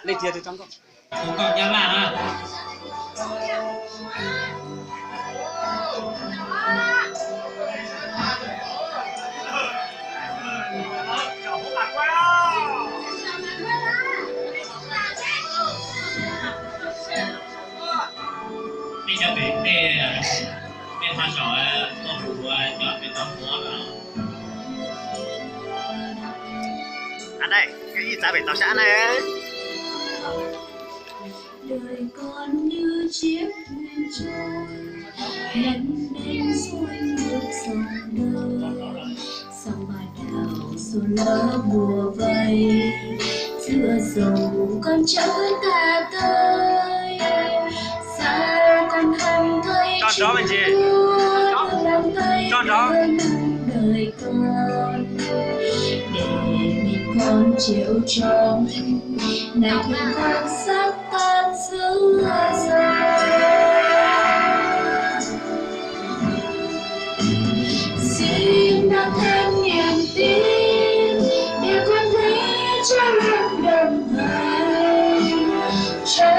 lấy tiền từ trong con. Không còn nhắm lại à? Bây giờ bên hoa sỏi có đủ chọn bên trong món nào? Ăn đây, cái gì giá bể tao sẽ ăn này. Đời con như chiếc thuyền trôi lênh đênh xuôi ngược dòng đời, sông Bà Đào xuân lỡ bùa vây, giữa dòng con chẳng ta tới. Sao con không thấy Chọn mình gì? lòng tay đời con để mình con chịu trong này thương con sắc tan giữa dòng. Xin mang thêm niềm tin để con thấy cho lòng đồng hành, cho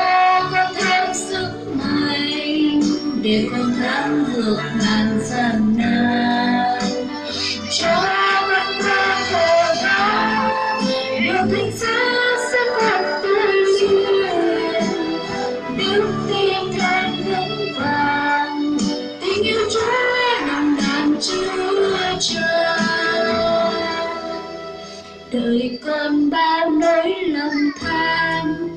con thêm sức mạnh để con thắng vượt ngàn gian nan, cho con qua khổ đau được thánh giá sẽ còn tươi duyên, đức tin thêm vững vàng, tình yêu Chúa nồng nàn chứa chan. Đời con bao nỗi lầm than,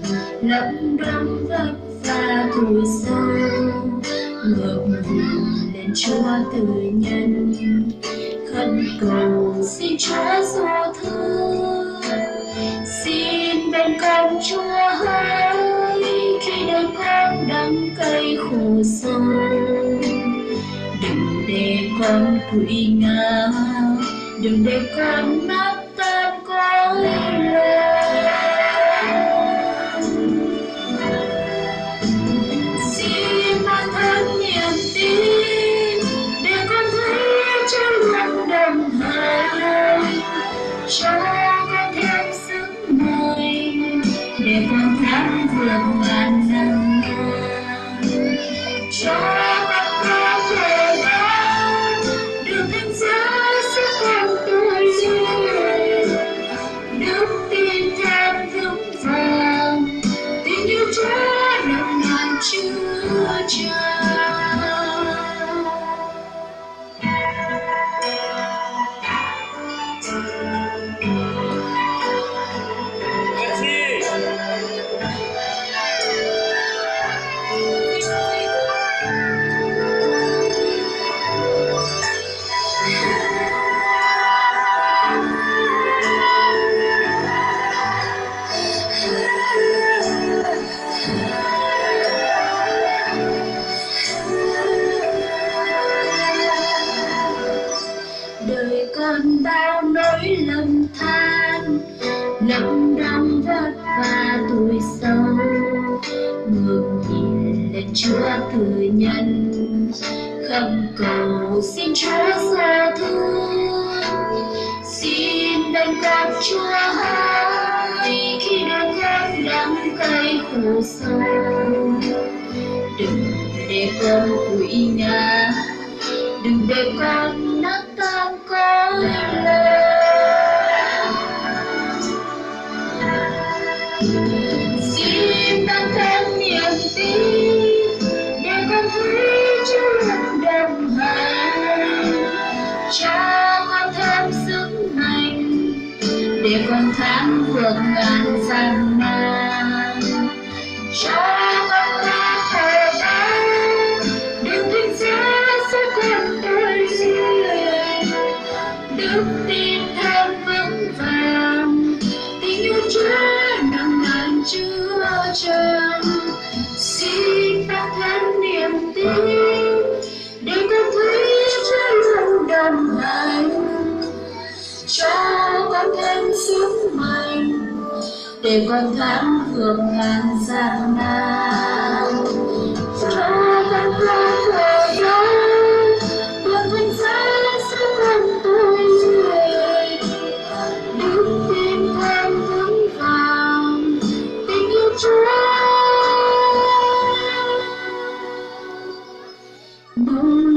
lắm đắm vất vả tuổi sâu, ngược nhìn lên Chúa từ nhân, khẩn cầu xin Chúa giô thứ, xin bên con Chúa hỡi khi đời con đắng cay khổ sâu. Đừng để con quỵ ngã, đừng để con nát tan cõi lòng. Xin mang thêm niềm tin để con thấy trong lòng đồng hành, cho con thêm sức mạnh để con thắng vượt ngàn năm nan, cho con có thể đau được thánh giá sẽ còn tươi duyên, đức tin thêm vững vàng, tình yêu Chúa nồng nàn chứa chan. Đời con bao nỗi lầm than, lắm đắm vất vả tuổi sâu, ngước nhìn lên Chúa từ nhân, khẩn cầu xin Chúa giô thứ, xin bên con Chúa hỡi khi đời con đắng cay khổ sâu. Đừng để con quỵ ngã, đừng để con nát tan cõi lòng. Xin mang thêm niềm tin để con thấy Chúa lòng đồng hành, cho con thêm sức mạnh để con thắng vượt ngàn gian nan, cho con qua khổ đau được thánh giá sẽ còn tươi duyên, đức tin thêm vững vàng, tình yêu Chúa nồng nàn chứa chan. Xin mang thêm niềm tin để con thấy Chúa lòng đồng hành, cho con thêm sức mạnh để con thắng vượt ngàn gian nan, cho con qua khổ đau được thánh giá sẽ còn tươi duyên, đức tin thêm vững vàng, tình yêu buông